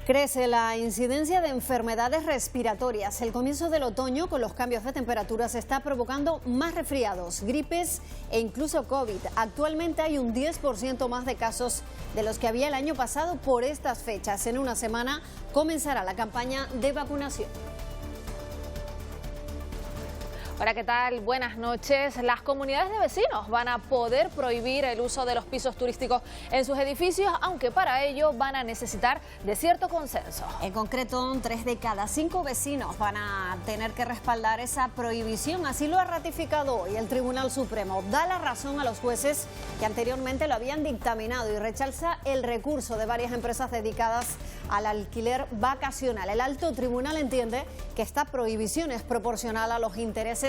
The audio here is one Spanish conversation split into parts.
Crece la incidencia de enfermedades respiratorias. El comienzo del otoño, con los cambios de temperaturas, está provocando más resfriados, gripes e incluso COVID. Actualmente hay un 10% más de casos de los que había el año pasado por estas fechas. En una semana comenzará la campaña de vacunación. Hola, ¿qué tal? Buenas noches. Las comunidades de vecinos van a poder prohibir el uso de los pisos turísticos en sus edificios, aunque para ello van a necesitar de cierto consenso. En concreto, 3 de cada 5 vecinos van a tener que respaldar esa prohibición. Así lo ha ratificado hoy el Tribunal Supremo. Da la razón a los jueces que anteriormente lo habían dictaminado y rechaza el recurso de varias empresas dedicadas al alquiler vacacional. El alto tribunal entiende que esta prohibición es proporcional a los intereses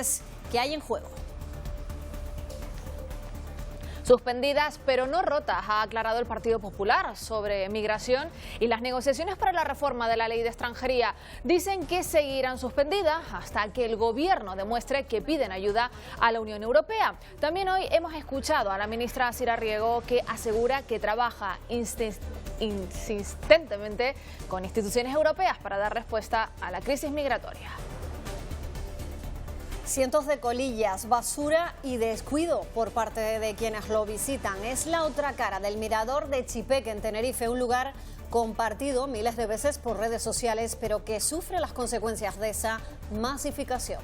que hay en juego. Suspendidas pero no rotas, ha aclarado el Partido Popular sobre migración y las negociaciones para la reforma de la ley de extranjería. Dicen que seguirán suspendidas hasta que el gobierno demuestre que piden ayuda a la Unión Europea. También hoy hemos escuchado a la ministra Sira Riego, que asegura que trabaja insistentemente con instituciones europeas para dar respuesta a la crisis migratoria. Cientos de colillas, basura y descuido por parte de quienes lo visitan. Es la otra cara del mirador de Chipec en Tenerife, un lugar compartido miles de veces por redes sociales, pero que sufre las consecuencias de esa masificación.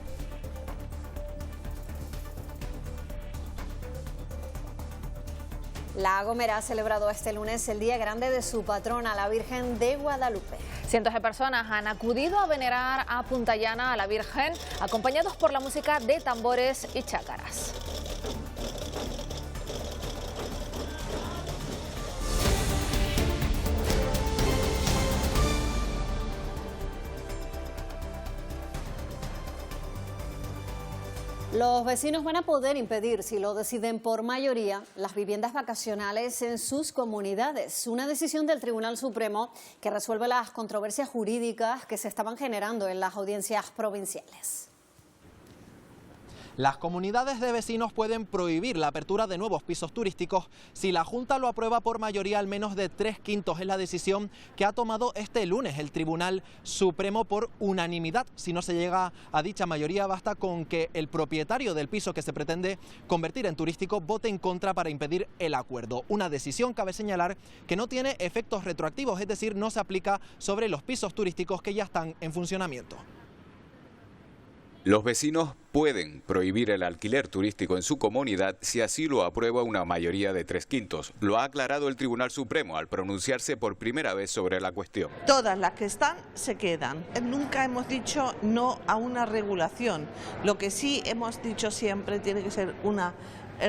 La Gomera ha celebrado este lunes el día grande de su patrona, la Virgen de Guadalupe. Cientos de personas han acudido a venerar a Punta Llana a la Virgen, acompañados por la música de tambores y chácaras. Los vecinos van a poder impedir, si lo deciden por mayoría, las viviendas vacacionales en sus comunidades. Una decisión del Tribunal Supremo que resuelve las controversias jurídicas que se estaban generando en las audiencias provinciales. Las comunidades de vecinos pueden prohibir la apertura de nuevos pisos turísticos si la Junta lo aprueba por mayoría al menos de 3/5. Es la decisión que ha tomado este lunes el Tribunal Supremo por unanimidad. Si no se llega a dicha mayoría, basta con que el propietario del piso que se pretende convertir en turístico vote en contra para impedir el acuerdo. Una decisión, cabe señalar, que no tiene efectos retroactivos, es decir, no se aplica sobre los pisos turísticos que ya están en funcionamiento. Los vecinos pueden prohibir el alquiler turístico en su comunidad si así lo aprueba una mayoría de 3/5. Lo ha aclarado el Tribunal Supremo al pronunciarse por primera vez sobre la cuestión. Todas las que están se quedan. Nunca hemos dicho no a una regulación. Lo que sí hemos dicho siempre tiene que ser una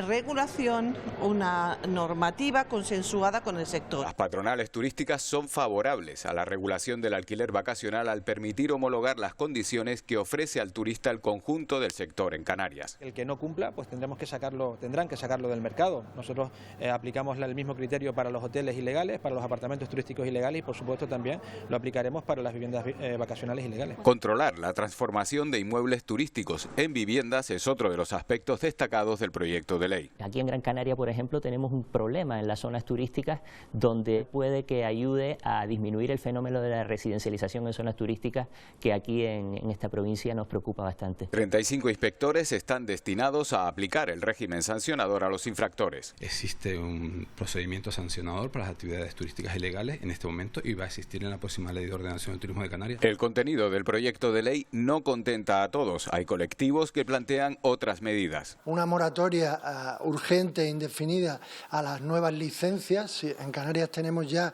regulación, una normativa consensuada con el sector. Las patronales turísticas son favorables a la regulación del alquiler vacacional al permitir homologar las condiciones que ofrece al turista el conjunto del sector en Canarias. El que no cumpla, pues tendrán que sacarlo del mercado. Nosotros aplicamos el mismo criterio para los hoteles ilegales, para los apartamentos turísticos ilegales y por supuesto también lo aplicaremos para las viviendas vacacionales ilegales. Controlar la transformación de inmuebles turísticos en viviendas es otro de los aspectos destacados del proyecto de ley. Aquí en Gran Canaria, por ejemplo, tenemos un problema en las zonas turísticas donde puede que ayude a disminuir el fenómeno de la residencialización en zonas turísticas que aquí en esta provincia nos preocupa bastante. 35 inspectores están destinados a aplicar el régimen sancionador a los infractores. Existe un procedimiento sancionador para las actividades turísticas ilegales en este momento y va a existir en la próxima Ley de Ordenación del Turismo de Canarias. El contenido del proyecto de ley no contenta a todos. Hay colectivos que plantean otras medidas. Una moratoria urgente e indefinida a las nuevas licencias. En Canarias tenemos ya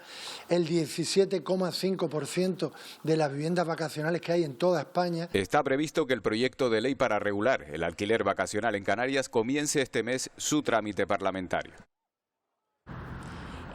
el 17,5% de las viviendas vacacionales que hay en toda España. Está previsto que el proyecto de ley para regular el alquiler vacacional en Canarias comience este mes su trámite parlamentario.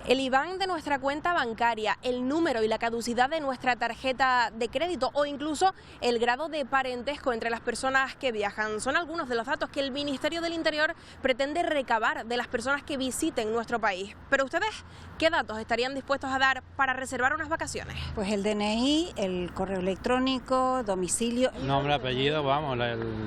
El IBAN de nuestra cuenta bancaria, el número y la caducidad de nuestra tarjeta de crédito o incluso el grado de parentesco entre las personas que viajan. Son algunos de los datos que el Ministerio del Interior pretende recabar de las personas que visiten nuestro país. Pero ustedes, ¿qué datos estarían dispuestos a dar para reservar unas vacaciones? Pues el DNI, el correo electrónico, domicilio. Nombre, apellido, vamos,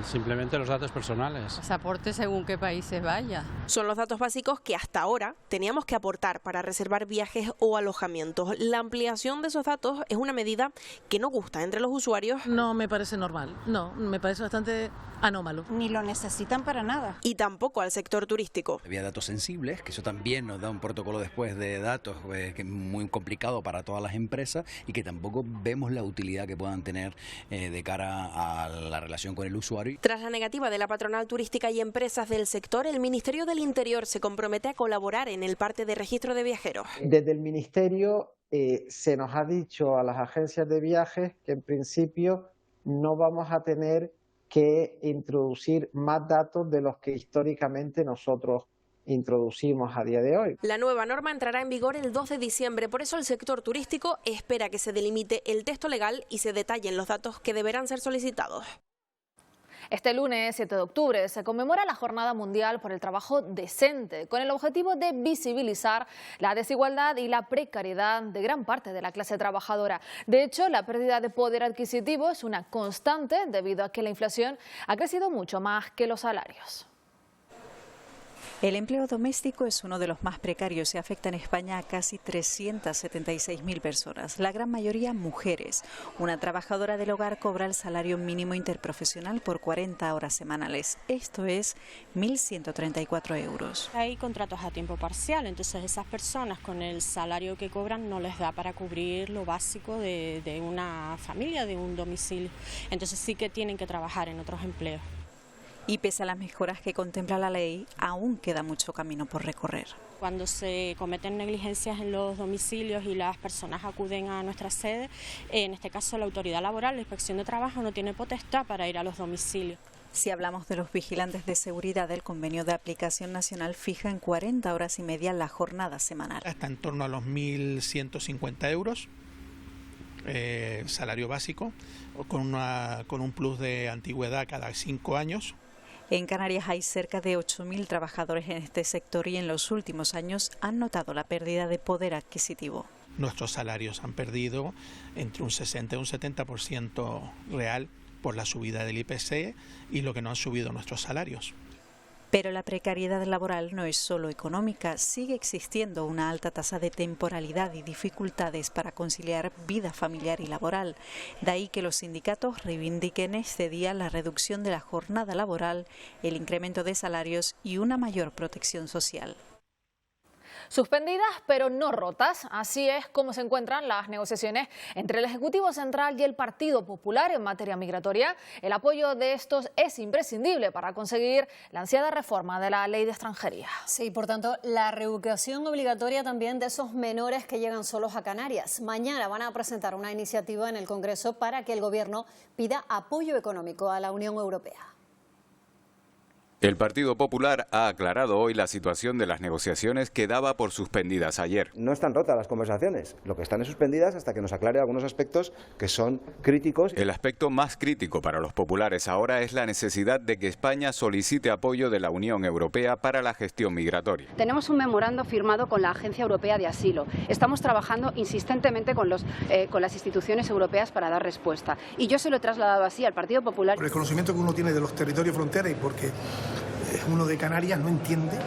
simplemente los datos personales. Pasaporte según qué países vaya. Son los datos básicos que hasta ahora teníamos que aportar para reservar viajes o alojamientos. La ampliación de esos datos es una medida que no gusta entre los usuarios. No me parece normal, no, me parece bastante anómalo. Ni lo necesitan para nada. Y tampoco al sector turístico. Había datos sensibles, que eso también nos da un protocolo después de datos que es muy complicado para todas las empresas y que tampoco vemos la utilidad que puedan tener de cara a la relación con el usuario. Tras la negativa de la patronal turística y empresas del sector, el Ministerio del Interior se compromete a colaborar en el parte de registro de viajeros. Desde el Ministerio se nos ha dicho a las agencias de viajes que en principio no vamos a tener que introducir más datos de los que históricamente nosotros introducimos a día de hoy. La nueva norma entrará en vigor el 2 de diciembre, por eso el sector turístico espera que se delimite el texto legal y se detallen los datos que deberán ser solicitados. Este lunes 7 de octubre se conmemora la Jornada Mundial por el Trabajo Decente, con el objetivo de visibilizar la desigualdad y la precariedad de gran parte de la clase trabajadora. De hecho, la pérdida de poder adquisitivo es una constante debido a que la inflación ha crecido mucho más que los salarios. El empleo doméstico es uno de los más precarios y afecta en España a casi 376.000 personas, la gran mayoría mujeres. Una trabajadora del hogar cobra el salario mínimo interprofesional por 40 horas semanales. Esto es 1.134 euros. Hay contratos a tiempo parcial, entonces esas personas con el salario que cobran no les da para cubrir lo básico de una familia, de un domicilio. Entonces sí que tienen que trabajar en otros empleos. Y pese a las mejoras que contempla la ley, aún queda mucho camino por recorrer. Cuando se cometen negligencias en los domicilios y las personas acuden a nuestra sede, en este caso la autoridad laboral, la inspección de trabajo, no tiene potestad para ir a los domicilios. Si hablamos de los vigilantes de seguridad, el convenio de aplicación nacional fija en 40 horas y media la jornada semanal. Está en torno a los 1.150 euros. Salario básico, con un plus de antigüedad cada 5 años. En Canarias hay cerca de 8.000 trabajadores en este sector y en los últimos años han notado la pérdida de poder adquisitivo. Nuestros salarios han perdido entre un 60 y un 70% real por la subida del IPC y lo que no han subido nuestros salarios. Pero la precariedad laboral no es solo económica, sigue existiendo una alta tasa de temporalidad y dificultades para conciliar vida familiar y laboral. De ahí que los sindicatos reivindiquen este día la reducción de la jornada laboral, el incremento de salarios y una mayor protección social. Suspendidas pero no rotas, así es como se encuentran las negociaciones entre el Ejecutivo Central y el Partido Popular en materia migratoria. El apoyo de estos es imprescindible para conseguir la ansiada reforma de la Ley de Extranjería. Sí, por tanto, la reubicación obligatoria también de esos menores que llegan solos a Canarias. Mañana van a presentar una iniciativa en el Congreso para que el Gobierno pida apoyo económico a la Unión Europea. El Partido Popular ha aclarado hoy la situación de las negociaciones que daba por suspendidas ayer. No están rotas las conversaciones, lo que están es suspendidas hasta que nos aclare algunos aspectos que son críticos. El aspecto más crítico para los populares ahora es la necesidad de que España solicite apoyo de la Unión Europea para la gestión migratoria. Tenemos un memorando firmado con la Agencia Europea de Asilo. Estamos trabajando insistentemente con las instituciones europeas para dar respuesta. Y yo se lo he trasladado así al Partido Popular. Por el conocimiento que uno tiene de los territorios fronteras y porque uno de Canarias no entiende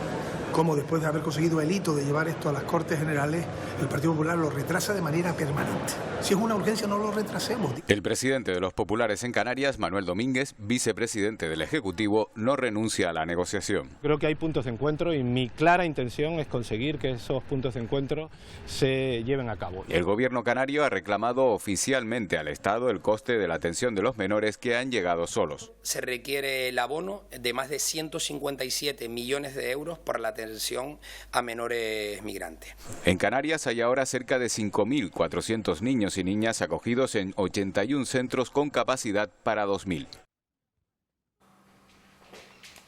cómo después de haber conseguido el hito de llevar esto a las Cortes Generales, el Partido Popular lo retrasa de manera permanente. Si es una urgencia, no lo retrasemos. El presidente de los populares en Canarias, Manuel Domínguez, vicepresidente del Ejecutivo, no renuncia a la negociación. Creo que hay puntos de encuentro y mi clara intención es conseguir que esos puntos de encuentro se lleven a cabo. El gobierno canario ha reclamado oficialmente al Estado el coste de la atención de los menores que han llegado solos. Se requiere el abono de más de 157 millones de euros para la atención a menores migrantes. En Canarias hay ahora cerca de 5.400 niños y niñas acogidos en 81 centros con capacidad para 2.000.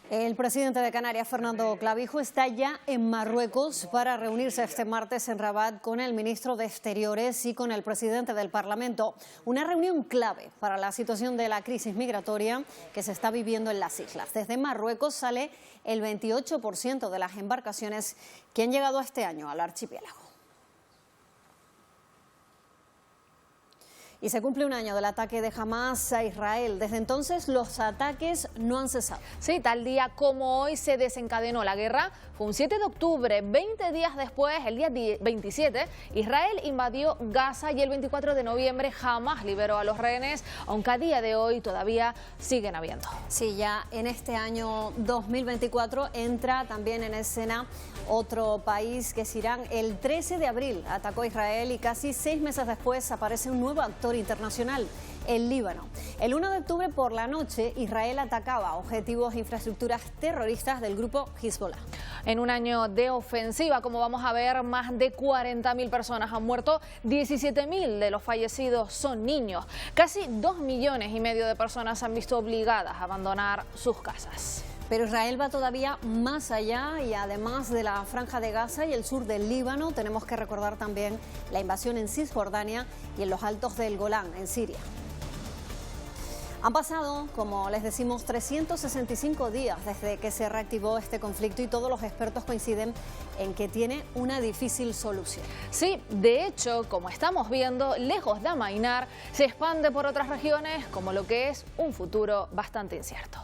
El presidente de Canarias, Fernando Clavijo, está ya en Marruecos para reunirse este martes en Rabat con el ministro de Exteriores y con el presidente del Parlamento. Una reunión clave para la situación de la crisis migratoria que se está viviendo en las islas. Desde Marruecos sale el 28% de las embarcaciones que han llegado este año al archipiélago. Y se cumple un año del ataque de Hamás a Israel. Desde entonces los ataques no han cesado. Sí, tal día como hoy se desencadenó la guerra. Fue un 7 de octubre, 20 días después, el día 27, Israel invadió Gaza y el 24 de noviembre Hamás liberó a los rehenes, aunque a día de hoy todavía siguen habiendo. Sí, ya en este año 2024 entra también en escena otro país que es Irán. El 13 de abril atacó a Israel y casi 6 meses después aparece un nuevo actor internacional, el Líbano. El 1 de octubre por la noche, Israel atacaba objetivos e infraestructuras terroristas del grupo Hezbollah. En un año de ofensiva, como vamos a ver, más de 40.000 personas han muerto, 17.000 de los fallecidos son niños. Casi 2,5 millones de personas se han visto obligadas a abandonar sus casas. Pero Israel va todavía más allá y además de la Franja de Gaza y el sur del Líbano, tenemos que recordar también la invasión en Cisjordania y en los altos del Golán, en Siria. Han pasado, como les decimos, 365 días desde que se reactivó este conflicto y todos los expertos coinciden en que tiene una difícil solución. Sí, de hecho, como estamos viendo, lejos de amainar, se expande por otras regiones, como lo que es un futuro bastante incierto.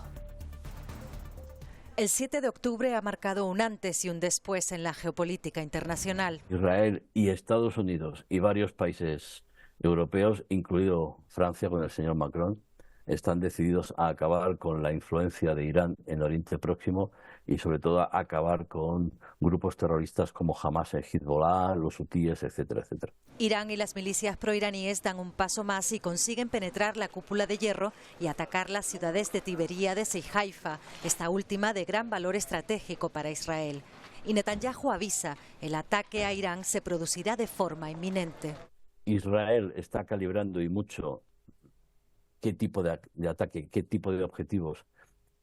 El 7 de octubre ha marcado un antes y un después en la geopolítica internacional. Israel y Estados Unidos y varios países europeos, incluido Francia con el señor Macron, están decididos a acabar con la influencia de Irán en Oriente Próximo y sobre todo a acabar con grupos terroristas como Hamás, el Hezbollah, los hutíes, etcétera, etcétera. Irán y las milicias proiraníes dan un paso más y consiguen penetrar la cúpula de hierro y atacar las ciudades de Tiberíades y Haifa, esta última de gran valor estratégico para Israel. Y Netanyahu avisa, el ataque a Irán se producirá de forma inminente. Israel está calibrando y mucho qué tipo de ataque, qué tipo de objetivos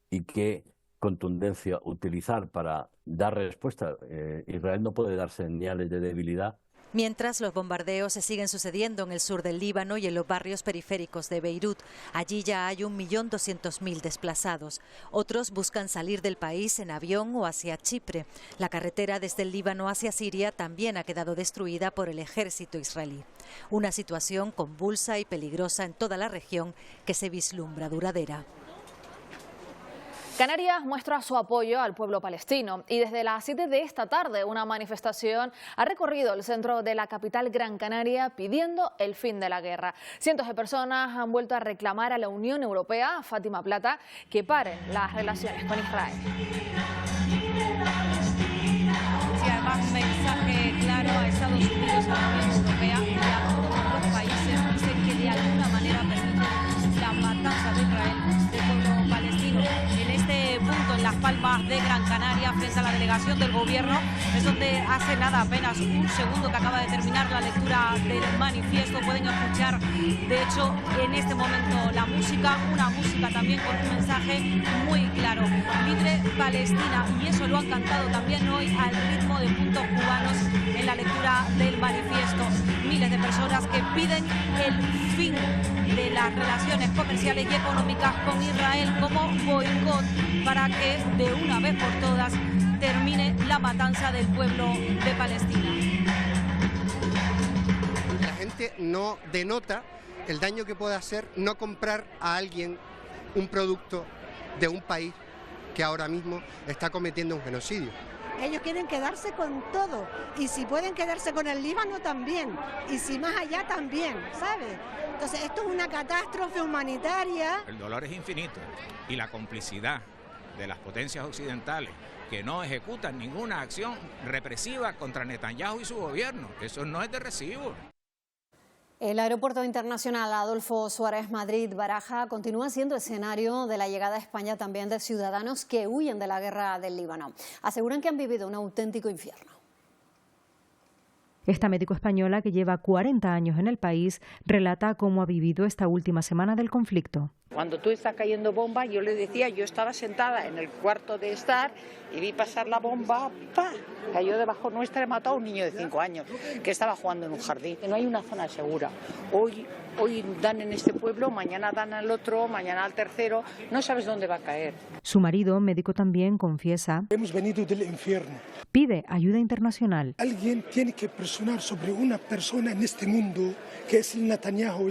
y qué contundencia utilizar para dar respuesta. Israel no puede dar señales de debilidad. Mientras, los bombardeos se siguen sucediendo en el sur del Líbano y en los barrios periféricos de Beirut. Allí ya hay 1.200.000 desplazados. Otros buscan salir del país en avión o hacia Chipre. La carretera desde el Líbano hacia Siria también ha quedado destruida por el ejército israelí. Una situación convulsa y peligrosa en toda la región que se vislumbra duradera. Canarias muestra su apoyo al pueblo palestino y desde las 7 de esta tarde una manifestación ha recorrido el centro de la capital Gran Canaria pidiendo el fin de la guerra. Cientos de personas han vuelto a reclamar a la Unión Europea, Fátima Plata, que paren las relaciones con Israel. Sí, además un mensaje claro a Estados Unidos, a la Unión Europea y a todos los países dicen que de alguna manera permiten la matanza de Israel del pueblo palestino. En este punto, en Las Palmas de Gran Canaria, frente a la delegación del gobierno, es donde hace nada, apenas un segundo que acaba de terminar la lectura del manifiesto. Pueden escuchar, de hecho, en este momento la música, una música también con un mensaje muy claro: libre Palestina, y eso lo han cantado también hoy al ritmo de puntos cubanos en la lectura del manifiesto. Miles de personas que piden el fin de las relaciones comerciales y económicas con Israel como boicot para que de una vez por todas termine la matanza del pueblo de Palestina. La gente no denota el daño que puede hacer no comprar a alguien un producto de un país que ahora mismo está cometiendo un genocidio. Ellos quieren quedarse con todo, y si pueden quedarse con el Líbano también, y si más allá también, ¿sabes? Entonces esto es una catástrofe humanitaria. El dolor es infinito y la complicidad de las potencias occidentales que no ejecutan ninguna acción represiva contra Netanyahu y su gobierno, eso no es de recibo. El aeropuerto internacional Adolfo Suárez Madrid-Baraja continúa siendo escenario de la llegada a España también de ciudadanos que huyen de la guerra del Líbano. Aseguran que han vivido un auténtico infierno. Esta médico española, que lleva 40 años en el país, relata cómo ha vivido esta última semana del conflicto. Cuando tú estás cayendo bomba, yo le decía, yo estaba sentada en el cuarto de estar y vi pasar la bomba, ¡pa! Cayó debajo nuestra y mató a un niño de 5 años que estaba jugando en un jardín. No hay una zona segura. Hoy dan en este pueblo, mañana dan al otro, mañana al tercero, no sabes dónde va a caer. Su marido, médico también, confiesa. Hemos venido del infierno. Pide ayuda internacional. Alguien tiene que presionar sobre una persona en este mundo, que es el Netanyahu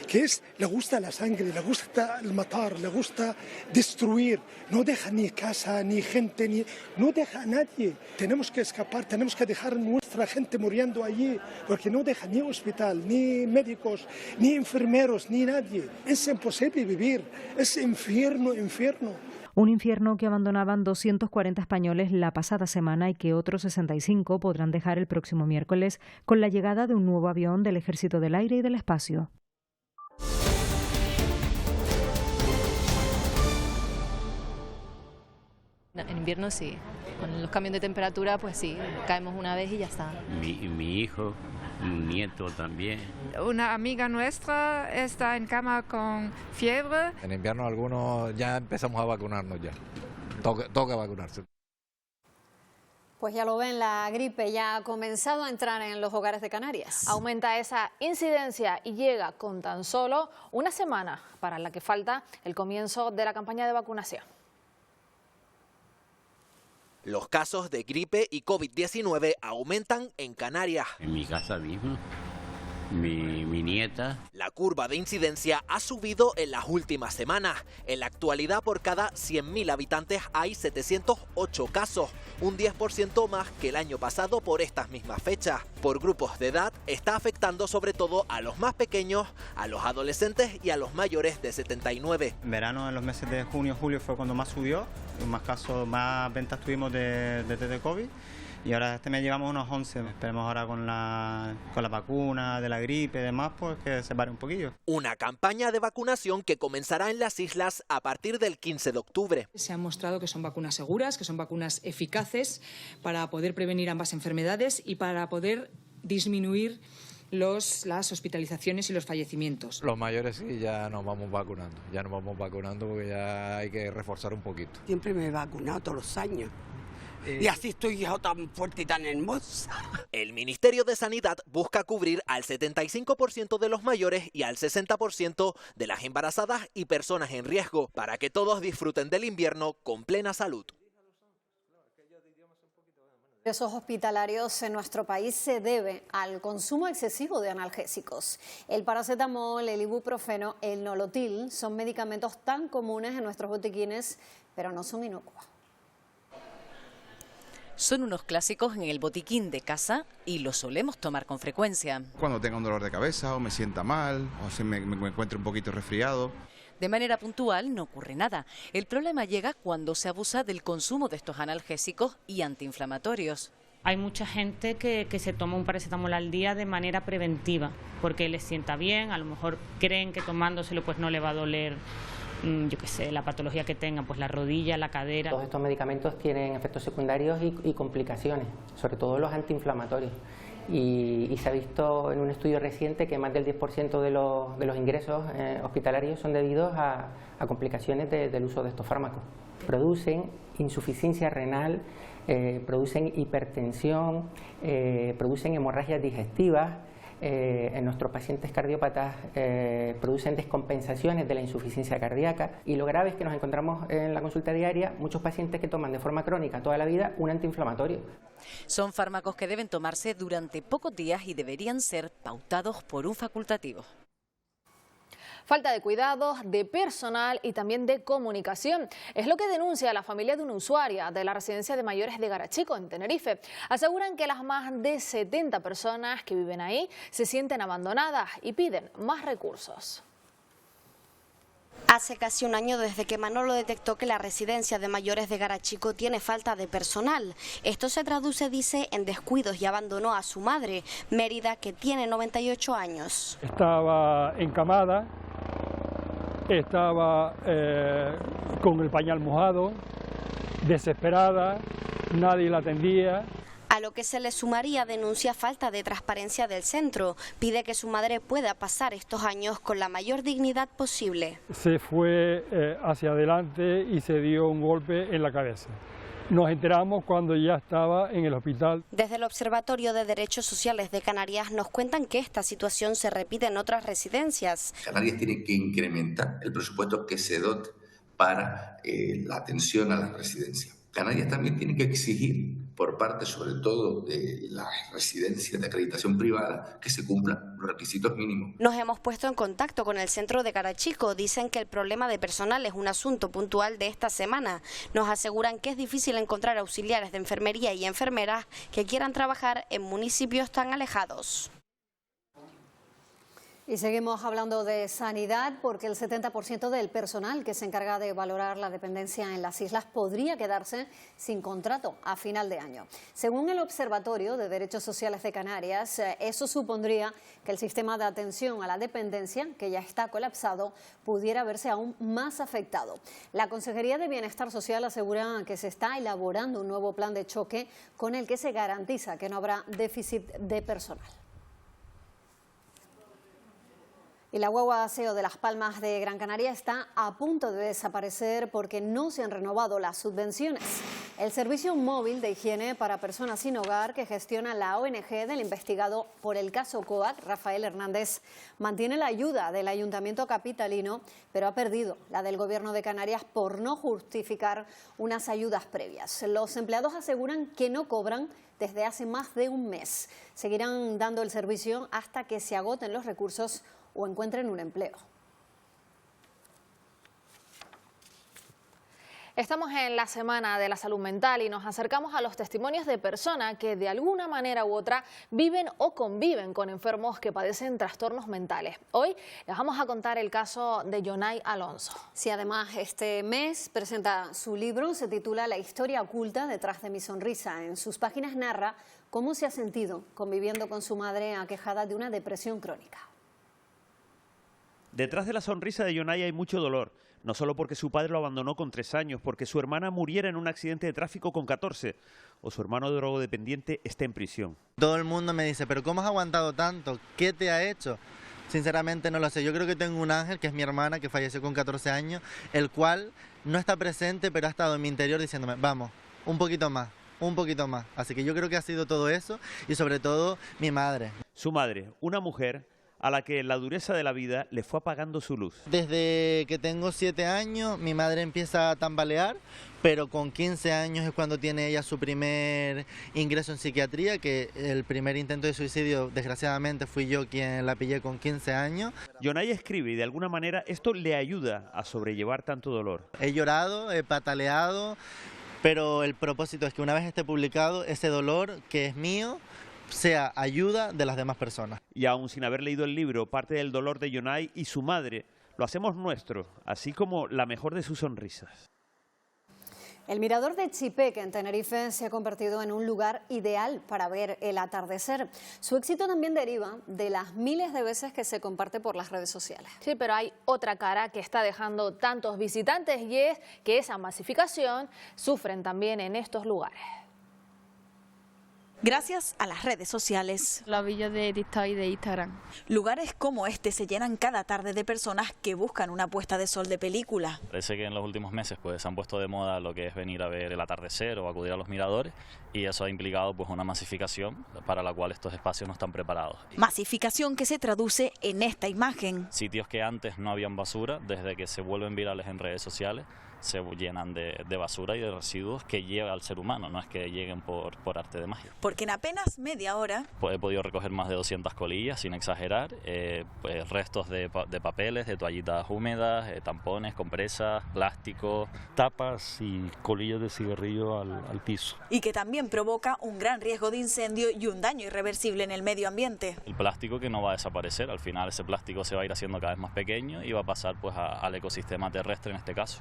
que le gusta la sangre, le gusta el matar, le gusta destruir. No deja ni casa, ni gente, no deja a nadie. Tenemos que escapar, tenemos que dejar nuestra gente muriendo allí, porque no deja ni hospital, ni médicos, ni enfermeros, ni nadie. Es imposible vivir, es infierno. Un infierno que abandonaban 240 españoles la pasada semana y que otros 65 podrán dejar el próximo miércoles con la llegada de un nuevo avión del Ejército del Aire y del Espacio. En invierno sí, con los cambios de temperatura pues sí, caemos una vez y ya está. Mi hijo, un nieto también. Una amiga nuestra está en cama con fiebre. En invierno algunos ya empezamos a vacunarnos ya, toca vacunarse. Pues ya lo ven, la gripe ya ha comenzado a entrar en los hogares de Canarias. Aumenta esa incidencia y llega con tan solo una semana para la que falta el comienzo de la campaña de vacunación. Los casos de gripe y COVID-19 aumentan en Canarias. En mi casa mismo, mi nieta. La curva de incidencia ha subido en las últimas semanas. En la actualidad, por cada 100.000 habitantes hay 708 casos, un 10% más que el año pasado por estas mismas fechas. Por grupos de edad, está afectando sobre todo a los más pequeños, a los adolescentes y a los mayores de 79. En verano, en los meses de junio, julio, fue cuando más subió, más casos, más ventas tuvimos de test de COVID. Y ahora este mes llevamos unos 11, esperemos ahora con la vacuna de la gripe y demás, pues que se pare un poquillo. Una campaña de vacunación que comenzará en las islas a partir del 15 de octubre. Se ha mostrado que son vacunas seguras, que son vacunas eficaces para poder prevenir ambas enfermedades y para poder disminuir las hospitalizaciones y los fallecimientos. Los mayores sí, ya nos vamos vacunando porque ya hay que reforzar un poquito. Siempre me he vacunado todos los años. Y así estoy yo tan fuerte y tan hermosa. El Ministerio de Sanidad busca cubrir al 75% de los mayores y al 60% de las embarazadas y personas en riesgo, para que todos disfruten del invierno con plena salud. Los hospitalarios en nuestro país se debe al consumo excesivo de analgésicos. El paracetamol, el ibuprofeno, el nolotil son medicamentos tan comunes en nuestros botiquines, pero no son inocuos. Son unos clásicos en el botiquín de casa y los solemos tomar con frecuencia. Cuando tenga un dolor de cabeza o me sienta mal o si me encuentre un poquito resfriado. De manera puntual no ocurre nada. El problema llega cuando se abusa del consumo de estos analgésicos y antiinflamatorios. Hay mucha gente que se toma un paracetamol al día de manera preventiva porque les sienta bien, a lo mejor creen que tomándoselo pues no le va a doler, yo qué sé, la patología que tengan, pues la rodilla, la cadera. Todos estos medicamentos tienen efectos secundarios y complicaciones, sobre todo los antiinflamatorios. Y se ha visto en un estudio reciente que más del 10% de los ingresos hospitalarios son debidos a complicaciones del uso de estos fármacos. Producen insuficiencia renal, producen hipertensión, producen hemorragias digestivas. En nuestros pacientes cardiópatas producen descompensaciones de la insuficiencia cardíaca y lo grave es que nos encontramos en la consulta diaria muchos pacientes que toman de forma crónica toda la vida un antiinflamatorio. Son fármacos que deben tomarse durante pocos días y deberían ser pautados por un facultativo. Falta de cuidados, de personal y también de comunicación. Es lo que denuncia la familia de una usuaria de la residencia de mayores de Garachico, en Tenerife. Aseguran que las más de 70 personas que viven ahí se sienten abandonadas y piden más recursos. Hace casi un año desde que Manolo detectó que la residencia de mayores de Garachico tiene falta de personal. Esto se traduce, dice, en descuidos y abandonó a su madre, Mérida, que tiene 98 años. Estaba encamada, estaba con el pañal mojado, desesperada, nadie la atendía. A lo que se le sumaría denuncia falta de transparencia del centro. Pide que su madre pueda pasar estos años con la mayor dignidad posible. Se fue hacia adelante y se dio un golpe en la cabeza. Nos enteramos cuando ya estaba en el hospital. Desde el Observatorio de Derechos Sociales de Canarias nos cuentan que esta situación se repite en otras residencias. Canarias tiene que incrementar el presupuesto que se dote para la atención a las residencias. Canarias también tiene que exigir por parte, sobre todo, de las residencias de acreditación privada, que se cumplan los requisitos mínimos. Nos hemos puesto en contacto con el centro de Garachico. Dicen que el problema de personal es un asunto puntual de esta semana. Nos aseguran que es difícil encontrar auxiliares de enfermería y enfermeras que quieran trabajar en municipios tan alejados. Y seguimos hablando de sanidad porque el 70% del personal que se encarga de valorar la dependencia en las islas podría quedarse sin contrato a final de año. Según el Observatorio de Derechos Sociales de Canarias, eso supondría que el sistema de atención a la dependencia, que ya está colapsado, pudiera verse aún más afectado. La Consejería de Bienestar Social asegura que se está elaborando un nuevo plan de choque con el que se garantiza que no habrá déficit de personal. Y la guagua de aseo de Las Palmas de Gran Canaria está a punto de desaparecer porque no se han renovado las subvenciones. El servicio móvil de higiene para personas sin hogar que gestiona la ONG del investigado por el caso COAC, Rafael Hernández, mantiene la ayuda del Ayuntamiento capitalino, pero ha perdido la del Gobierno de Canarias por no justificar unas ayudas previas. Los empleados aseguran que no cobran desde hace más de un mes. Seguirán dando el servicio hasta que se agoten los recursos o encuentren un empleo. Estamos en la Semana de la Salud Mental y nos acercamos a los testimonios de personas que de alguna manera u otra viven o conviven con enfermos que padecen trastornos mentales. Hoy les vamos a contar el caso de Yonay Alonso. Sí, además este mes presenta su libro, se titula La historia oculta detrás de mi sonrisa. En sus páginas narra cómo se ha sentido conviviendo con su madre aquejada de una depresión crónica. Detrás de la sonrisa de Yonay hay mucho dolor, no solo porque su padre lo abandonó con 3 años, porque su hermana muriera en un accidente de tráfico con 14, o su hermano drogodependiente esté en prisión. Todo el mundo me dice, ¿pero cómo has aguantado tanto? ¿Qué te ha hecho? Sinceramente no lo sé. Yo creo que tengo un ángel, que es mi hermana, que falleció con 14 años, el cual no está presente, pero ha estado en mi interior diciéndome, vamos, un poquito más. Un poquito más. Así que yo creo que ha sido todo eso y sobre todo mi madre. Su madre, una mujer a la que la dureza de la vida le fue apagando su luz. Desde que tengo 7 años, mi madre empieza a tambalear, pero con 15 años es cuando tiene ella su primer ingreso en psiquiatría, que el primer intento de suicidio, desgraciadamente, fui yo quien la pillé con 15 años. Yonay escribe y de alguna manera esto le ayuda a sobrellevar tanto dolor. He llorado, he pataleado, pero el propósito es que una vez esté publicado, ese dolor que es mío, sea ayuda de las demás personas. Y aún sin haber leído el libro, parte del dolor de Yonay y su madre lo hacemos nuestro, así como la mejor de sus sonrisas. El mirador de Chipec en Tenerife se ha convertido en un lugar ideal para ver el atardecer. Su éxito también deriva de las miles de veces que se comparte por las redes sociales. Sí, pero hay otra cara que está dejando tantos visitantes y es que esa masificación sufren también en estos lugares. Gracias a las redes sociales. La villa de TikTok y de Instagram. Lugares como este se llenan cada tarde de personas que buscan una puesta de sol de película. Parece que en los últimos meses pues se han puesto de moda lo que es venir a ver el atardecer o acudir a los miradores y eso ha implicado pues una masificación para la cual estos espacios no están preparados. Masificación que se traduce en esta imagen. Sitios que antes no habían basura, desde que se vuelven virales en redes sociales, se llenan de basura y de residuos que llega al ser humano, no es que lleguen por arte de magia. Porque en apenas media hora he podido recoger más de 200 colillas, sin exagerar, pues restos de papeles, de toallitas húmedas, tampones, compresas, plástico, tapas y colillas de cigarrillo al piso. Y que también provoca un gran riesgo de incendio y un daño irreversible en el medio ambiente. El plástico que no va a desaparecer, al final ese plástico se va a ir haciendo cada vez más pequeño y va a pasar pues al ecosistema terrestre en este caso.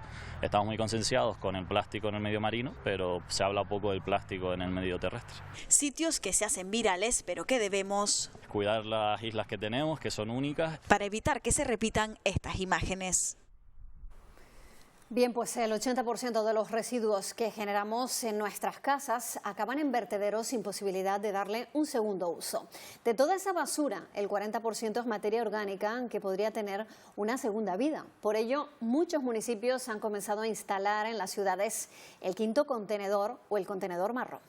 Estamos muy concienciados con el plástico en el medio marino, pero se habla poco del plástico en el medio terrestre. Sitios que se hacen virales, pero que debemos cuidar las islas que tenemos, que son únicas, para evitar que se repitan estas imágenes. Bien, pues el 80% de los residuos que generamos en nuestras casas acaban en vertederos sin posibilidad de darle un segundo uso. De toda esa basura, el 40% es materia orgánica que podría tener una segunda vida. Por ello, muchos municipios han comenzado a instalar en las ciudades el quinto contenedor o el contenedor marrón.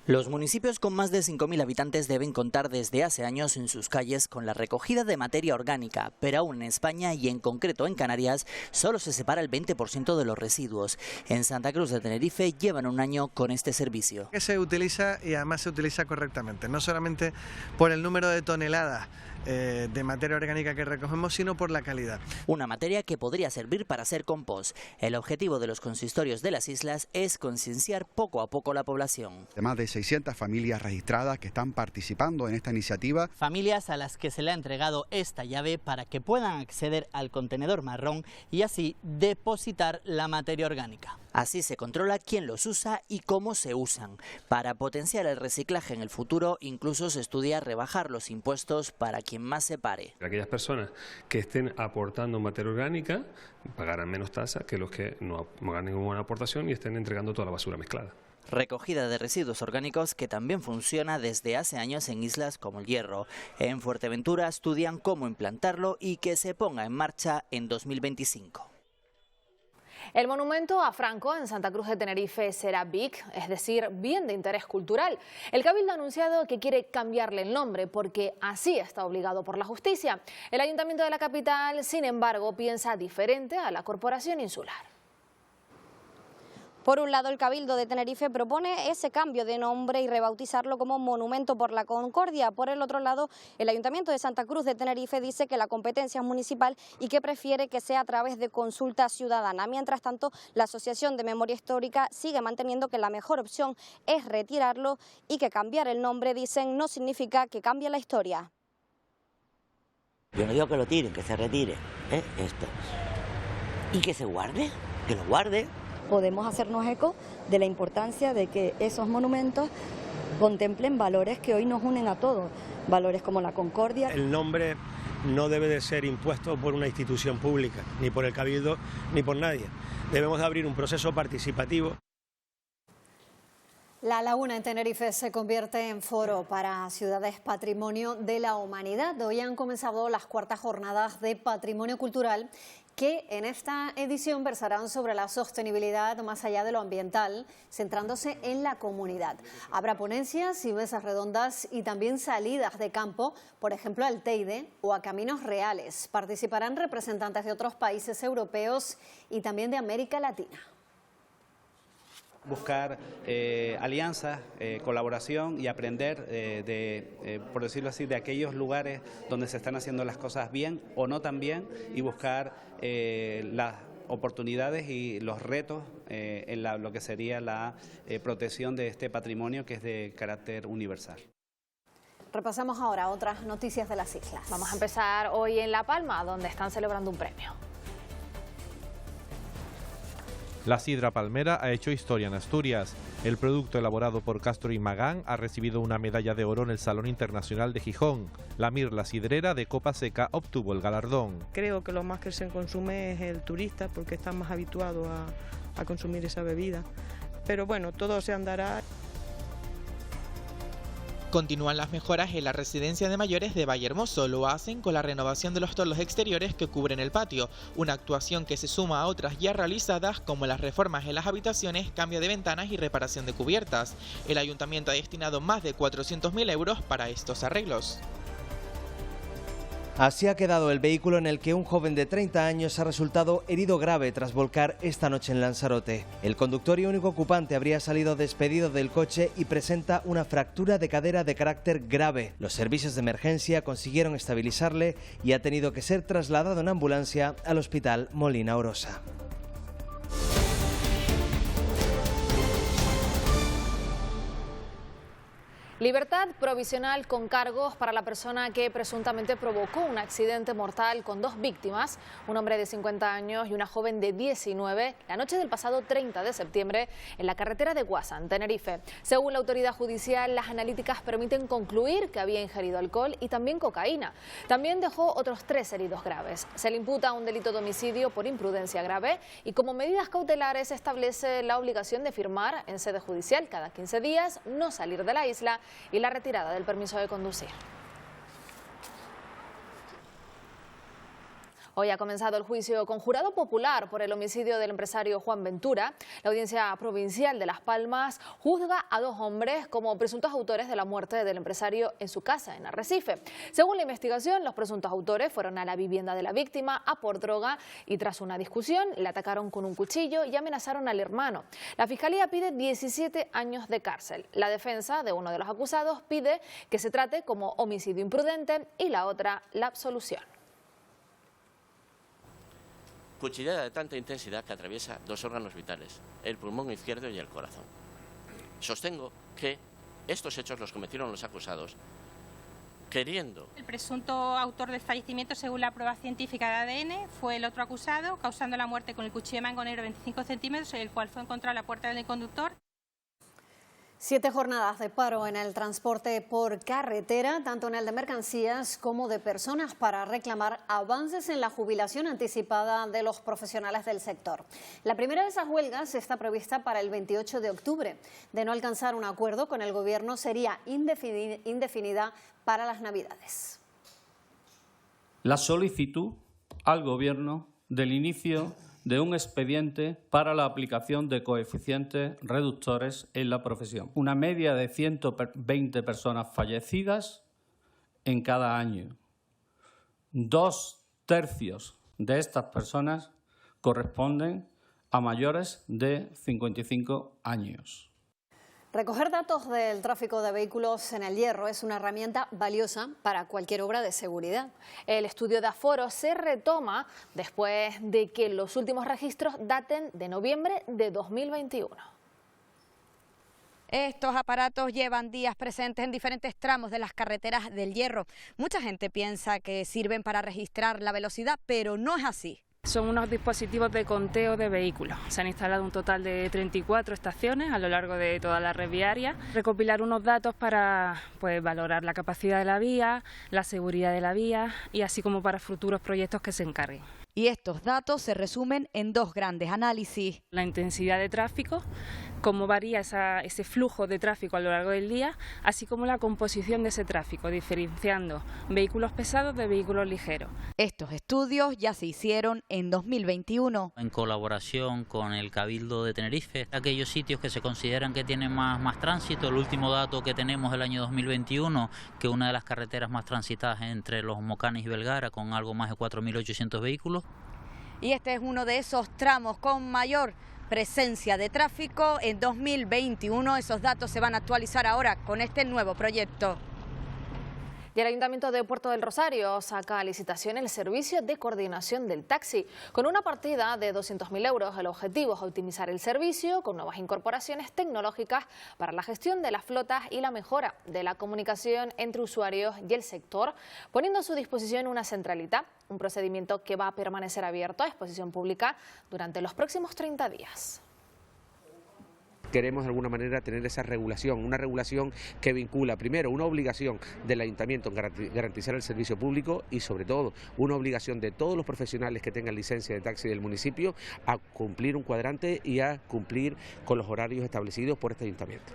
Los municipios con más de 5.000 habitantes deben contar desde hace años en sus calles con la recogida de materia orgánica, pero aún en España y en concreto en Canarias solo se separa el 20% de los residuos. En Santa Cruz de Tenerife llevan un año con este servicio. Que se utiliza y además se utiliza correctamente, no solamente por el número de toneladas de materia orgánica que recogemos, sino por la calidad. Una materia que podría servir para hacer compost. El objetivo de los consistorios de las islas es concienciar poco a poco la población. Más de 600 familias registradas que están participando en esta iniciativa. Familias a las que se le ha entregado esta llave para que puedan acceder al contenedor marrón y así depositar la materia orgánica. Así se controla quién los usa y cómo se usan. Para potenciar el reciclaje en el futuro, incluso se estudia rebajar los impuestos para quien más separe. Aquellas personas que estén aportando materia orgánica pagarán menos tasa que los que no hagan ninguna aportación y estén entregando toda la basura mezclada. Recogida de residuos orgánicos que también funciona desde hace años en islas como el Hierro. En Fuerteventura estudian cómo implantarlo y que se ponga en marcha en 2025. El monumento a Franco en Santa Cruz de Tenerife será BIC, es decir, bien de interés cultural. El Cabildo ha anunciado que quiere cambiarle el nombre porque así está obligado por la justicia. El Ayuntamiento de la capital, sin embargo, piensa diferente a la Corporación Insular. Por un lado, el Cabildo de Tenerife propone ese cambio de nombre y rebautizarlo como Monumento por la Concordia. Por el otro lado, el Ayuntamiento de Santa Cruz de Tenerife dice que la competencia es municipal y que prefiere que sea a través de consulta ciudadana. Mientras tanto, la Asociación de Memoria Histórica sigue manteniendo que la mejor opción es retirarlo y que cambiar el nombre, dicen, no significa que cambie la historia. Yo no digo que lo tiren, que se retire, esto. Y que se guarde, que lo guarde. Podemos hacernos eco de la importancia de que esos monumentos contemplen valores que hoy nos unen a todos, valores como la concordia. El nombre no debe de ser impuesto por una institución pública, ni por el Cabildo, ni por nadie. Debemos de abrir un proceso participativo. La Laguna en Tenerife se convierte en foro para ciudades patrimonio de la humanidad. Hoy han comenzado las cuartas jornadas de patrimonio cultural que en esta edición versarán sobre la sostenibilidad más allá de lo ambiental, centrándose en la comunidad. Habrá ponencias y mesas redondas y también salidas de campo, por ejemplo al Teide o a Caminos Reales. Participarán representantes de otros países europeos y también de América Latina. Buscar alianzas, colaboración y aprender por decirlo así, de aquellos lugares donde se están haciendo las cosas bien o no tan bien y buscar las oportunidades y los retos en lo que sería la protección de este patrimonio que es de carácter universal. Repasamos ahora otras noticias de las islas. Vamos a empezar hoy en La Palma, donde están celebrando un premio. La sidra palmera ha hecho historia en Asturias. El producto elaborado por Castro y Magán ha recibido una medalla de oro en el Salón Internacional de Gijón. La mirla sidrera de Copa Seca obtuvo el galardón. Creo que lo más que se consume es el turista porque está más habituado a consumir esa bebida. Pero bueno, todo se andará. Continúan las mejoras en la residencia de mayores de Vallehermoso. Lo hacen con la renovación de los toldos exteriores que cubren el patio, una actuación que se suma a otras ya realizadas como las reformas en las habitaciones, cambio de ventanas y reparación de cubiertas. El ayuntamiento ha destinado más de 400.000 euros para estos arreglos. Así ha quedado el vehículo en el que un joven de 30 años ha resultado herido grave tras volcar esta noche en Lanzarote. El conductor y único ocupante habría salido despedido del coche y presenta una fractura de cadera de carácter grave. Los servicios de emergencia consiguieron estabilizarle y ha tenido que ser trasladado en ambulancia al Hospital Molina Orosa. Libertad provisional con cargos para la persona que presuntamente provocó un accidente mortal con 2 víctimas, un hombre de 50 años y una joven de 19, la noche del pasado 30 de septiembre en la carretera de Guasán, Tenerife. Según la autoridad judicial, las analíticas permiten concluir que había ingerido alcohol y también cocaína. También dejó otros 3 heridos graves. Se le imputa un delito de homicidio por imprudencia grave y como medidas cautelares se establece la obligación de firmar en sede judicial cada 15 días, no salir de la isla y la retirada del permiso de conducir. Hoy ha comenzado el juicio con jurado popular por el homicidio del empresario Juan Ventura. La Audiencia Provincial de Las Palmas juzga a 2 hombres como presuntos autores de la muerte del empresario en su casa en Arrecife. Según la investigación, los presuntos autores fueron a la vivienda de la víctima a por droga y tras una discusión le atacaron con un cuchillo y amenazaron al hermano. La Fiscalía pide 17 años de cárcel. La defensa de uno de los acusados pide que se trate como homicidio imprudente y la otra la absolución. Cuchillada de tanta intensidad que atraviesa 2 órganos vitales, el pulmón izquierdo y el corazón. Sostengo que estos hechos los cometieron los acusados queriendo. El presunto autor del fallecimiento, según la prueba científica de ADN, fue el otro acusado, causando la muerte con el cuchillo de mango negro de 25 centímetros, el cual fue encontrado en la puerta del conductor. 7 jornadas de paro en el transporte por carretera, tanto en el de mercancías como de personas, para reclamar avances en la jubilación anticipada de los profesionales del sector. La primera de esas huelgas está prevista para el 28 de octubre. De no alcanzar un acuerdo con el Gobierno, sería indefinida para las Navidades. La solicitud al Gobierno del inicio de un expediente para la aplicación de coeficientes reductores en la profesión. Una media de 120 personas fallecidas en cada año. 2/3 de estas personas corresponden a mayores de 55 años. Recoger datos del tráfico de vehículos en el Hierro es una herramienta valiosa para cualquier obra de seguridad. El estudio de aforo se retoma después de que los últimos registros daten de noviembre de 2021. Estos aparatos llevan días presentes en diferentes tramos de las carreteras del Hierro. Mucha gente piensa que sirven para registrar la velocidad, pero no es así. Son unos dispositivos de conteo de vehículos. Se han instalado un total de 34 estaciones a lo largo de toda la red viaria. Recopilar unos datos para valorar la capacidad de la vía, la seguridad de la vía y así como para futuros proyectos que se encarguen. Y estos datos se resumen en 2 grandes análisis. La intensidad de tráfico, cómo varía ese flujo de tráfico a lo largo del día, así como la composición de ese tráfico, diferenciando vehículos pesados de vehículos ligeros. Estos estudios ya se hicieron en 2021. En colaboración con el Cabildo de Tenerife, aquellos sitios que se consideran que tienen más tránsito. El último dato que tenemos el año 2021, que una de las carreteras más transitadas es entre Los Mocanes y Belgara, con algo más de 4.800 vehículos. Y este es uno de esos tramos con mayor presencia de tráfico en 2021. Esos datos se van a actualizar ahora con este nuevo proyecto. Y el Ayuntamiento de Puerto del Rosario saca a licitación el servicio de coordinación del taxi. Con una partida de 200.000 euros, el objetivo es optimizar el servicio con nuevas incorporaciones tecnológicas para la gestión de las flotas y la mejora de la comunicación entre usuarios y el sector, poniendo a su disposición una centralita, un procedimiento que va a permanecer abierto a exposición pública durante los próximos 30 días. Queremos de alguna manera tener esa regulación, una regulación que vincula primero una obligación del ayuntamiento en garantizar el servicio público y sobre todo una obligación de todos los profesionales que tengan licencia de taxi del municipio a cumplir un cuadrante y a cumplir con los horarios establecidos por este ayuntamiento.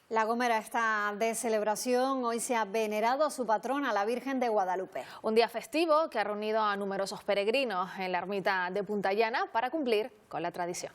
La Gomera está de celebración. Hoy se ha venerado a su patrona, la Virgen de Guadalupe. Un día festivo que ha reunido a numerosos peregrinos en la ermita de Punta Llana para cumplir con la tradición.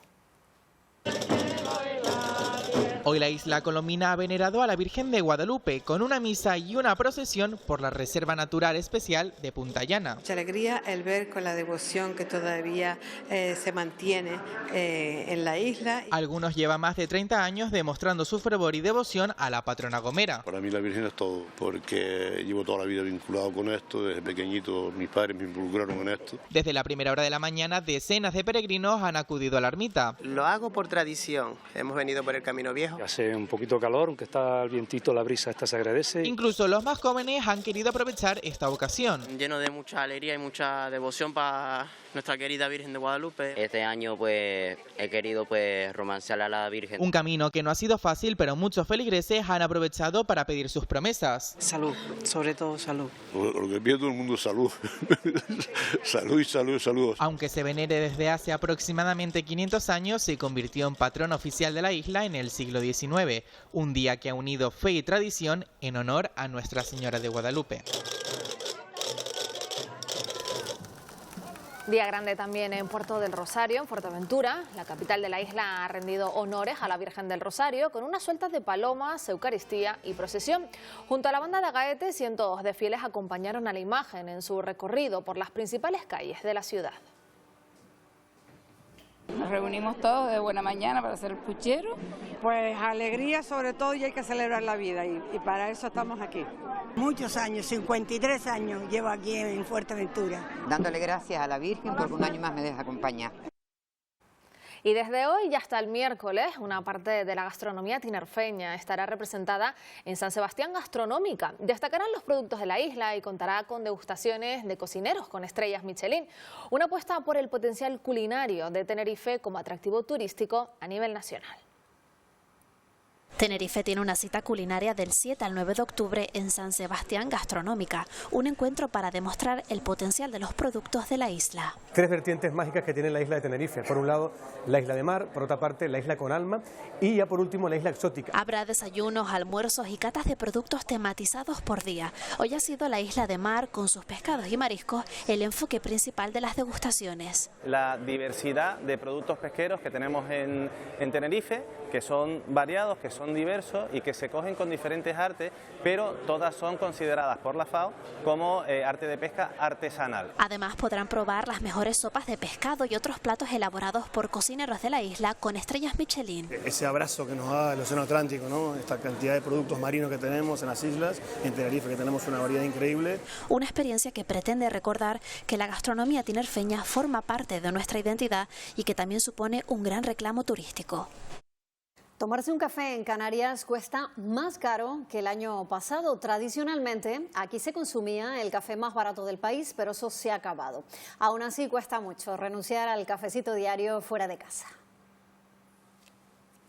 Hoy la isla colomina ha venerado a la Virgen de Guadalupe con una misa y una procesión por la Reserva Natural Especial de Punta Llana. Mucha alegría el ver con la devoción que todavía se mantiene en la isla. Algunos llevan más de 30 años demostrando su fervor y devoción a la patrona gomera. Para mí la Virgen es todo, porque llevo toda la vida vinculado con esto, desde pequeñito mis padres me involucraron en esto. Desde la primera hora de la mañana, decenas de peregrinos han acudido a la ermita. Lo hago por tradición, hemos venido por el Camino Viejo Hace un poquito de calor, aunque está el vientito, la brisa esta se agradece. Incluso los más jóvenes han querido aprovechar esta ocasión. Lleno de mucha alegría y mucha devoción para nuestra querida Virgen de Guadalupe. Este año pues he querido romancear a la Virgen. Un camino que no ha sido fácil, pero muchos feligreses han aprovechado para pedir sus promesas. Salud, sobre todo salud. Lo que pide todo el mundo es salud. Salud y salud y salud. Aunque se venere desde hace aproximadamente 500 años, se convirtió en patrón oficial de la isla en el siglo XIX, un día que ha unido fe y tradición en honor a Nuestra Señora de Guadalupe. Día grande también en Puerto del Rosario, en Fuerteventura. La capital de la isla ha rendido honores a la Virgen del Rosario con unas sueltas de palomas, eucaristía y procesión. Junto a la banda de gaetes, cientos de fieles acompañaron a la imagen en su recorrido por las principales calles de la ciudad. Nos reunimos todos de buena mañana para hacer el puchero. Pues alegría sobre todo, y hay que celebrar la vida y para eso estamos aquí. Muchos años, 53 años llevo aquí en Fuerteventura. Dándole gracias a la Virgen porque un año más me deja acompañar. Y desde hoy y hasta el miércoles, una parte de la gastronomía tinerfeña estará representada en San Sebastián Gastronómica. Destacarán los productos de la isla y contará con degustaciones de cocineros con estrellas Michelin. Una apuesta por el potencial culinario de Tenerife como atractivo turístico a nivel nacional. Tenerife tiene una cita culinaria del 7 al 9 de octubre en San Sebastián Gastronómica, un encuentro para demostrar el potencial de los productos de la isla. 3 vertientes mágicas que tiene la isla de Tenerife. Por un lado, la isla de mar, por otra parte, la isla con alma y ya por último, la isla exótica. Habrá desayunos, almuerzos y catas de productos tematizados por día. Hoy ha sido la isla de mar, con sus pescados y mariscos, el enfoque principal de las degustaciones. La diversidad de productos pesqueros que tenemos en Tenerife, que son variados, que son diversos y que se cogen con diferentes artes, pero todas son consideradas por la FAO como arte de pesca artesanal. Además podrán probar las mejores sopas de pescado y otros platos elaborados por cocineros de la isla con estrellas Michelin. Ese abrazo que nos da el Océano Atlántico, ¿no? Esta cantidad de productos marinos que tenemos en las islas, en Tenerife que tenemos una variedad increíble. Una experiencia que pretende recordar que la gastronomía tinerfeña forma parte de nuestra identidad y que también supone un gran reclamo turístico. Tomarse un café en Canarias cuesta más caro que el año pasado. Tradicionalmente, aquí se consumía el café más barato del país, pero eso se ha acabado. Aún así, cuesta mucho renunciar al cafecito diario fuera de casa.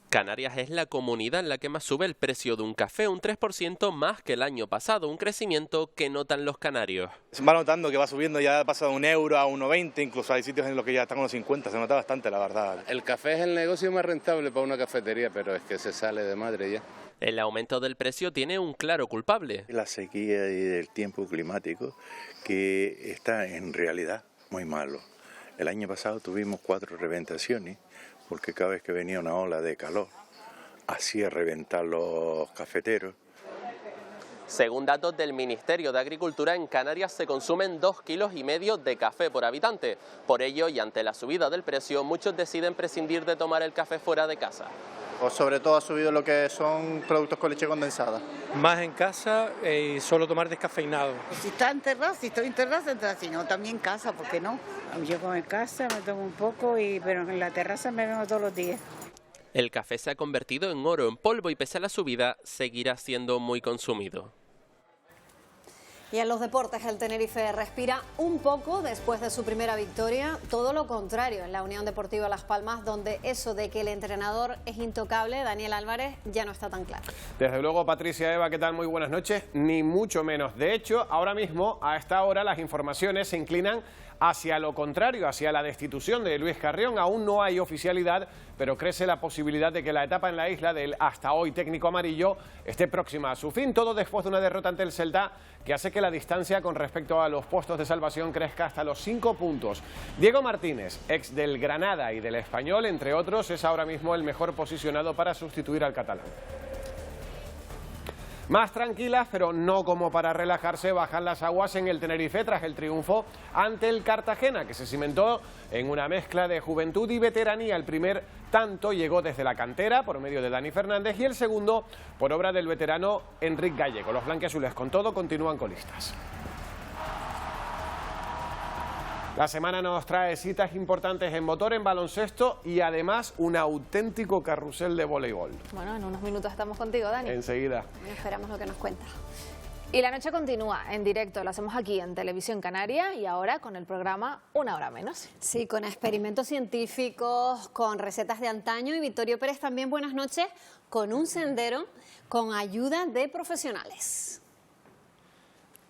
Canarias es la comunidad en la que más sube el precio de un café, un 3% más que el año pasado, un crecimiento que notan los canarios. Se va notando que va subiendo, ya ha pasado de 1 euro a 1,20, incluso hay sitios en los que ya están con los 50, se nota bastante la verdad. El café es el negocio más rentable para una cafetería, pero es que se sale de madre ya. El aumento del precio tiene un claro culpable. La sequía y el tiempo climático que está en realidad muy malo. El año pasado tuvimos 4 reventaciones, porque cada vez que venía una ola de calor, hacía reventar los cafeteros. Según datos del Ministerio de Agricultura, en Canarias se consumen 2,5 kilos de café por habitante. Por ello, y ante la subida del precio, muchos deciden prescindir de tomar el café fuera de casa. O sobre todo ha subido lo que son productos con leche condensada. Más en casa y solo tomar descafeinado. Si está en terraza, si estoy en terraza, si no, también en casa, ¿por qué no? Yo como en casa me tomo un poco, pero en la terraza me vengo todos los días. El café se ha convertido en oro en polvo y pese a la subida, seguirá siendo muy consumido. Y en los deportes, el Tenerife respira un poco después de su primera victoria. Todo lo contrario en la Unión Deportiva Las Palmas, donde eso de que el entrenador es intocable, Daniel Álvarez, ya no está tan claro. Desde luego, Patricia, Eva, ¿qué tal? Muy buenas noches. Ni mucho menos. De hecho, ahora mismo, a esta hora, las informaciones se inclinan hacia lo contrario, hacia la destitución de Luis Carrión. Aún no hay oficialidad, pero crece la posibilidad de que la etapa en la isla del hasta hoy técnico amarillo esté próxima a su fin. Todo después de una derrota ante el Celta que hace que la distancia con respecto a los puestos de salvación crezca hasta los 5 puntos. Diego Martínez, ex del Granada y del Español, entre otros, es ahora mismo el mejor posicionado para sustituir al catalán. Más tranquilas, pero no como para relajarse, bajan las aguas en el Tenerife tras el triunfo ante el Cartagena, que se cimentó en una mezcla de juventud y veteranía. El primer tanto llegó desde la cantera por medio de Dani Fernández y el segundo por obra del veterano Enric Gallego. Los blanquiazules con todo continúan colistas. La semana nos trae citas importantes en motor, en baloncesto y además un auténtico carrusel de voleibol. Bueno, en unos minutos estamos contigo, Dani. Enseguida. Esperamos lo que nos cuenta. Y la noche continúa en directo, lo hacemos aquí en Televisión Canaria y ahora con el programa Una Hora Menos. Sí, con experimentos científicos, con recetas de antaño y Vittorio Pérez también, buenas noches, con un sendero con ayuda de profesionales.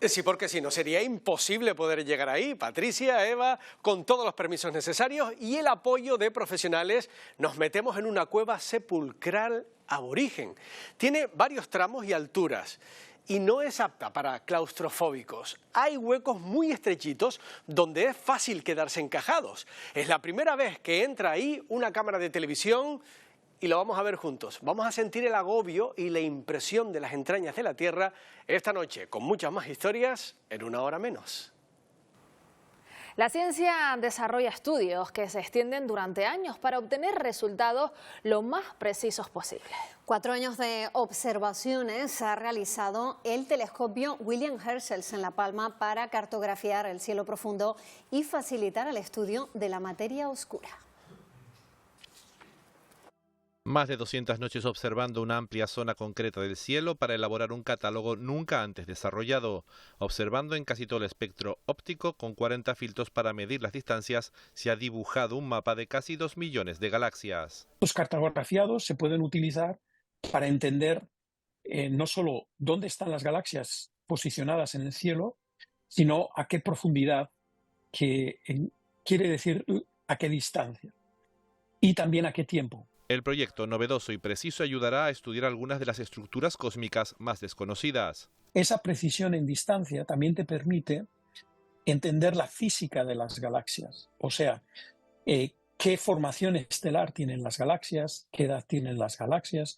Sí, porque si no sería imposible poder llegar ahí. Patricia, Eva, con todos los permisos necesarios y el apoyo de profesionales, nos metemos en una cueva sepulcral aborigen. Tiene varios tramos y alturas y no es apta para claustrofóbicos. Hay huecos muy estrechitos donde es fácil quedarse encajados. Es la primera vez que entra ahí una cámara de televisión y lo vamos a ver juntos. Vamos a sentir el agobio y la impresión de las entrañas de la Tierra esta noche, con muchas más historias en Una Hora Menos. La ciencia desarrolla estudios que se extienden durante años para obtener resultados lo más precisos posible. 4 años de observaciones ha realizado el telescopio William Herschel en La Palma para cartografiar el cielo profundo y facilitar el estudio de la materia oscura. Más de 200 noches observando una amplia zona concreta del cielo para elaborar un catálogo nunca antes desarrollado. Observando en casi todo el espectro óptico, con 40 filtros para medir las distancias, se ha dibujado un mapa de casi 2 millones de galaxias. Los cartografiados se pueden utilizar para entender no solo dónde están las galaxias posicionadas en el cielo, sino a qué profundidad, que quiere decir a qué distancia, y también a qué tiempo. El proyecto novedoso y preciso ayudará a estudiar algunas de las estructuras cósmicas más desconocidas. Esa precisión en distancia también te permite entender la física de las galaxias, o sea, qué formación estelar tienen las galaxias, qué edad tienen las galaxias.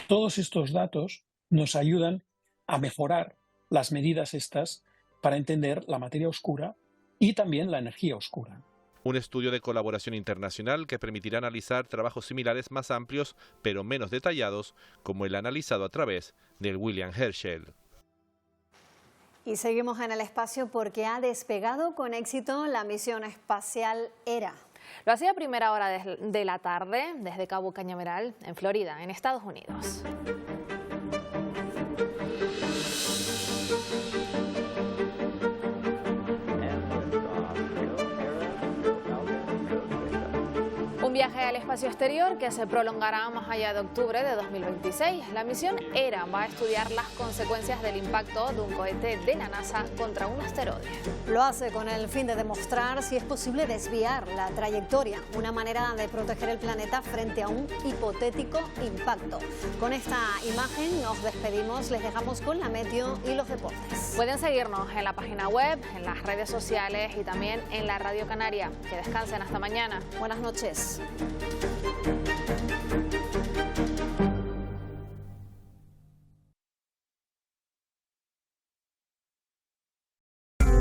Todos estos datos nos ayudan a mejorar las medidas estas para entender la materia oscura y también la energía oscura. Un estudio de colaboración internacional que permitirá analizar trabajos similares más amplios pero menos detallados, como el analizado a través del William Herschel. Y seguimos en el espacio porque ha despegado con éxito la misión espacial ERA. Lo hacía a primera hora de la tarde desde Cabo Cañaveral, en Florida, en Estados Unidos. Un viaje al espacio exterior que se prolongará más allá de octubre de 2026. La misión ERA va a estudiar las consecuencias del impacto de un cohete de la NASA contra un asteroide. Lo hace con el fin de demostrar si es posible desviar la trayectoria, una manera de proteger el planeta frente a un hipotético impacto. Con esta imagen nos despedimos, les dejamos con la meteo y los deportes. Pueden seguirnos en la página web, en las redes sociales y también en la Radio Canaria. Que descansen hasta mañana. Buenas noches.